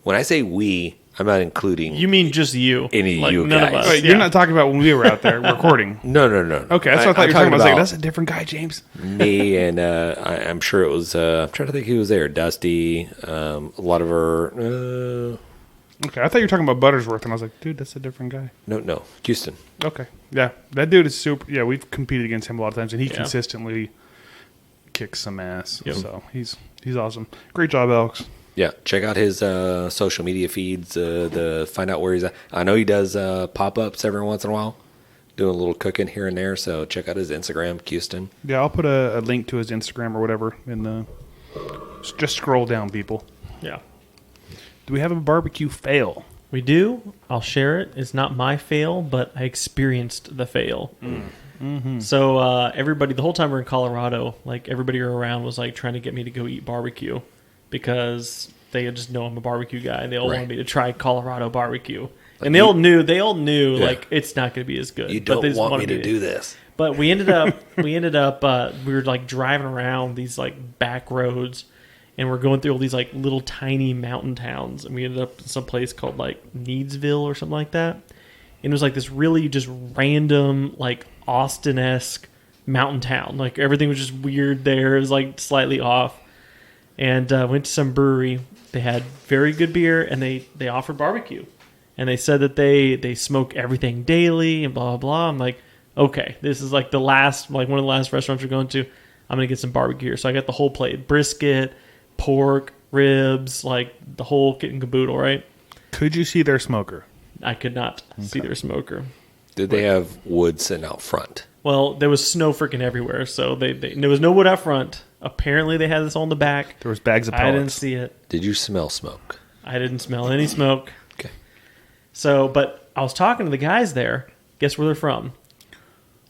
When I say we, I'm not including You mean just you? Any of like, you none of guys. us. Wait, Yeah. you're not talking about when we were out there recording. No. Okay, that's what I thought you were talking about. I was like, about that's a different guy, James. me and I'm sure it was. I'm trying to think who was there. Dusty, a lot of her. Okay, I thought you were talking about Buttersworth, and I was like, dude, that's a different guy. No, Houston. Okay, yeah, that dude is super. Yeah, we've competed against him a lot of times, and he Yeah. consistently kicks some ass. Yep. So he's awesome. Great job, Alex. Yeah, check out his social media feeds to find out where he's at. I know he does pop ups every once in a while, doing a little cooking here and there. So check out his Instagram, Houston. Yeah, I'll put a link to his Instagram or whatever in the. Just scroll down, people. Yeah. Do we have a barbecue fail? We do. I'll share it. It's not my fail, but I experienced the fail. So everybody, the whole time we we're in Colorado, like everybody around was like trying to get me to go eat barbecue because they just know I'm a barbecue guy. They all Right. wanted me to try Colorado barbecue, and they all knew Yeah. like it's not going to be as good. You but they don't just want me wanted to do this. But we ended up we were like driving around these like back roads, and we're going through all these like little tiny mountain towns, and we ended up in some place called like Needsville or something like that. And it was like this really just random like Austin-esque mountain town. Like everything was just weird there. It was like slightly off. And went to some brewery. They had very good beer, and they offered barbecue. And they said that they smoke everything daily and blah blah blah. I'm like, okay, this is like one of the last restaurants we're going to. I'm gonna get some barbecue here. So I got the whole plate: brisket, pork, ribs, like the whole kit and caboodle. Right? Could you see their smoker? I could not see their smoker. Did they have wood sitting out front? Well, there was snow freaking everywhere, so there was no wood out front. Apparently, they had this on the back. There was bags of I didn't pellets. see it. Did you smell smoke? I didn't smell any smoke. Okay. So, but I was talking to the guys there. Guess where they're from?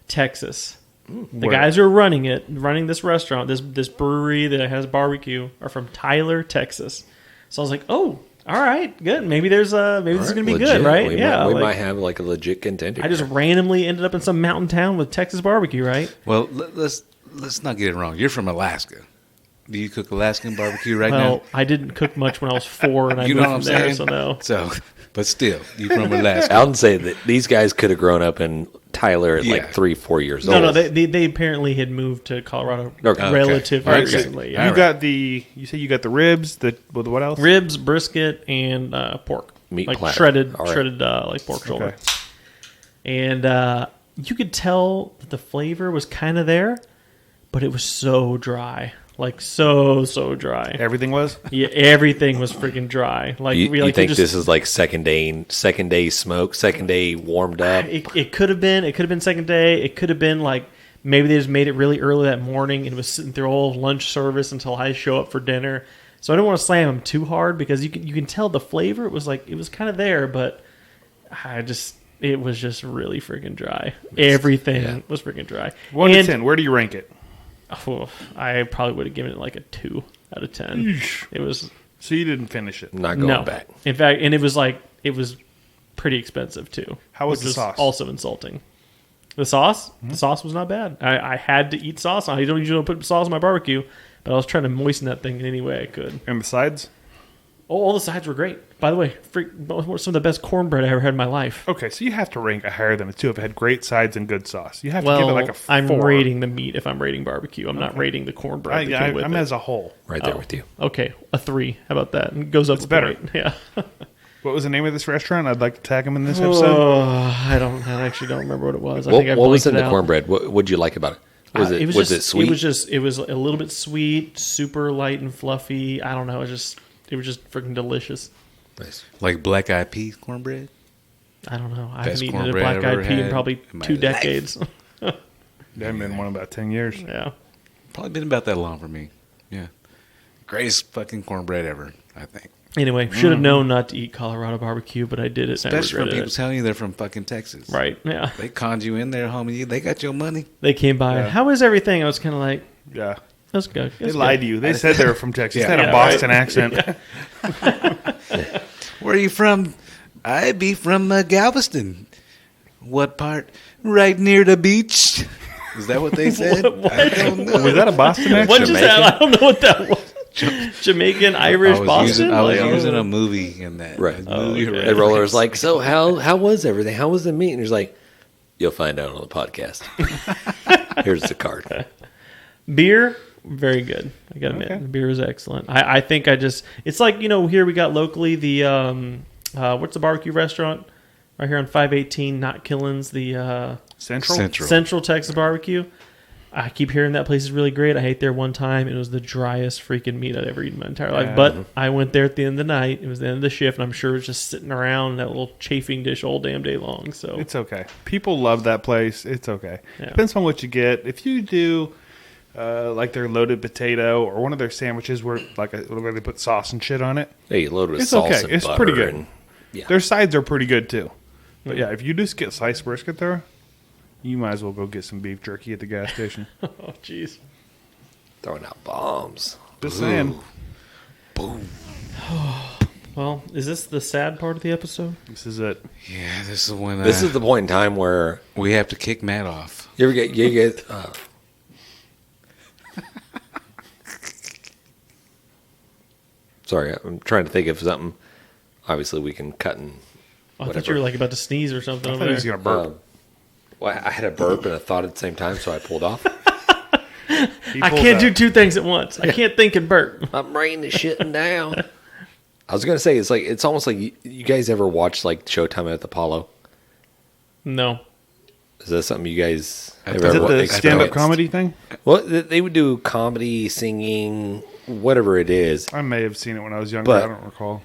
Texas. The Where? guys who are running this restaurant, this brewery that has barbecue, are from Tyler, Texas. So I was like, oh, all right, good. Maybe this is gonna be good, right? We might have like a legit contender. I just randomly ended up in some mountain town with Texas barbecue, right? Well, let's not get it wrong. You're from Alaska. Do you cook Alaskan barbecue right Well, now? I didn't cook much when I was 4, and I You know moved what I'm from there, saying? so no. So, but still, you from Alaska. Aldan say that these guys could have grown up in Tyler at Yeah. like 3-4 years No, old. they apparently had moved to Colorado Okay. relatively Okay. recently. You Yeah. All got you say you got the ribs. With what else? Ribs, brisket, and pork. Meat like platter. shredded, All right. shredded like pork shoulder. Okay. And you could tell that the flavor was kind of there, but it was so dry. Like so dry. Everything was. Yeah, everything was freaking dry. Like You, we you like think just, this is like second day smoke, second day warmed up? It could have been. It could have been second day. It could have been like maybe they just made it really early that morning and it was sitting through all of lunch service until I show up for dinner. So I don't want to slam them too hard because you can tell the flavor. It was kind of there, but it was just really freaking dry. Everything was freaking dry. 1 to And- 10. Where do you rank it? Oh, I probably would have given it like a 2 out of 10. Yeesh. It was So you didn't finish it. I'm not going no back. In fact, and it was pretty expensive too. How was which the sauce? Also insulting. The sauce? The sauce was not bad. I had to eat sauce. I don't usually put sauce on my barbecue, but I was trying to moisten that thing in any way I could. And the sides? Oh, all the sides were great. By the way, some of the best cornbread I ever had in my life. Okay, so you have to rank it higher than a 2 if it had great sides and good sauce. You have to give it like a 4. I'm rating the meat if I'm rating barbecue. I'm not rating the cornbread. I'm as a whole. Right there with you. Okay, a 3. How about that? It goes up It's better. Point. Yeah. What was the name of this restaurant? I'd like to tag them in this episode. I actually don't remember what it was. What was in the cornbread? What would you like about it? Was it sweet? It was a little bit sweet, super light and fluffy. I don't know. It was just freaking delicious. Nice. Like black eyed pea cornbread. I don't know. I Best haven't eaten a cornbread black I've ever eyed pea in had probably in my 2 life. decades. They haven't been one in about 10 years. Yeah. Probably been about that long for me. Yeah. Greatest fucking cornbread ever, I think. Anyway, should have known not to eat Colorado barbecue, but I did it. and I Especially from regretted people it. telling you they're from fucking Texas. Right? Yeah. They conned you in there, homie. They got your money. They came by. Yeah. How is everything? I was kind of like, Yeah. let's go. They lied to you. They said they were from Texas. Yeah. They had a Yeah, Boston accent. Where are you from? I be from Galveston. What part? Right near the beach. Is that what they said? What? I don't know. Was that a Boston accent? What just happened? I don't know what that was. Jamaican, Irish, Boston. I was Like, using a movie in that. Right. A movie okay. And Roller's like, so how was everything? How was the meet? And he's like, you'll find out on the podcast. Here's the card. Beer, very good. I gotta admit, Okay. the beer is excellent. I think it's like, here we got locally the what's the barbecue restaurant right here on 518, Not Killins, the Central Texas Barbecue. I keep hearing that place is really great. I ate there one time. It was the driest freaking meat I'd ever eaten in my entire life. Yeah. But I went there at the end of the night. It was the end of the shift, and I'm sure it was just sitting around that little chafing dish all damn day long. So It's okay. People love that place. It's okay. Yeah. Depends on what you get. If you do like their loaded potato or one of their sandwiches where where they put sauce and shit on it, Hey, you load it with it's sauce okay. and It's butter. pretty good. And, yeah. Their sides are pretty good too. But yeah, if you just get sliced brisket there, you might as well go get some beef jerky at the gas station. oh jeez. Throwing out bombs. Just saying. Boom. Well, is this the sad part of the episode? This is it. Yeah, this is when This is the point in time where we have to kick Matt off. you get sorry, I'm trying to think of something. Obviously, we can cut and Oh, I thought whatever. you were like about to sneeze or something. I over thought he was there. going to burp. Well, I had a burp and a thought at the same time, so I pulled off. I can't do 2 things at once. I can't think and burp. I'm writing this shit down. I was gonna say it's almost like you guys ever watch like Showtime at the Apollo? No. Is that something you guys Is ever Is it the experienced? stand-up comedy thing? Well, they would do comedy, singing, whatever it is. I may have seen it when I was younger. But- I don't recall.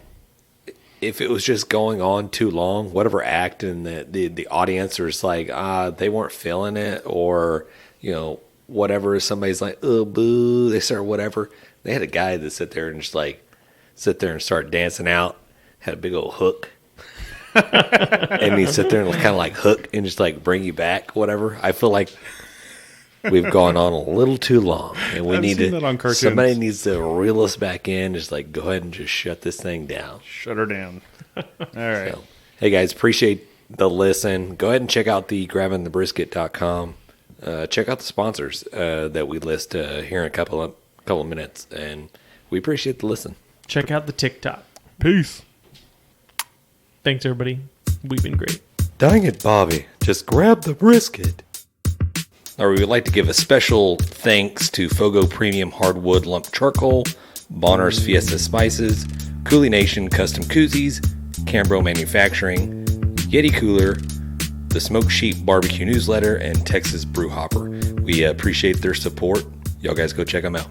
If it was just going on too long, whatever act and the audience was like, they weren't feeling it, or whatever. Somebody's like, oh boo, they start whatever. They had a guy that sit there and start dancing out. Had a big old hook. And he'd sit there and kind of like hook and just like bring you back, whatever. I feel like we've gone on a little too long, and we I've need seen that on cartoons. somebody needs to reel us back in. Just like go ahead and just shut this thing down. Shut her down. All right. So, hey guys, appreciate the listen. Go ahead and check out the grabbingthebrisket.com. Check out the sponsors that we list here in a couple of minutes, and we appreciate the listen. Check out the TikTok. Peace. Thanks, everybody. We've been great. Dang it, Bobby. Just grab the brisket. All right, we would like to give a special thanks to FOGO Premium Hardwood Lump Charcoal, Bolner's Fiesta Spices, CoolieNation Custom Koozies, Cambro Manufacturing, Yeti Cooler, the Smoke Sheep Barbecue Newsletter, and Texas Brew Hopper. We appreciate their support. Y'all guys go check them out.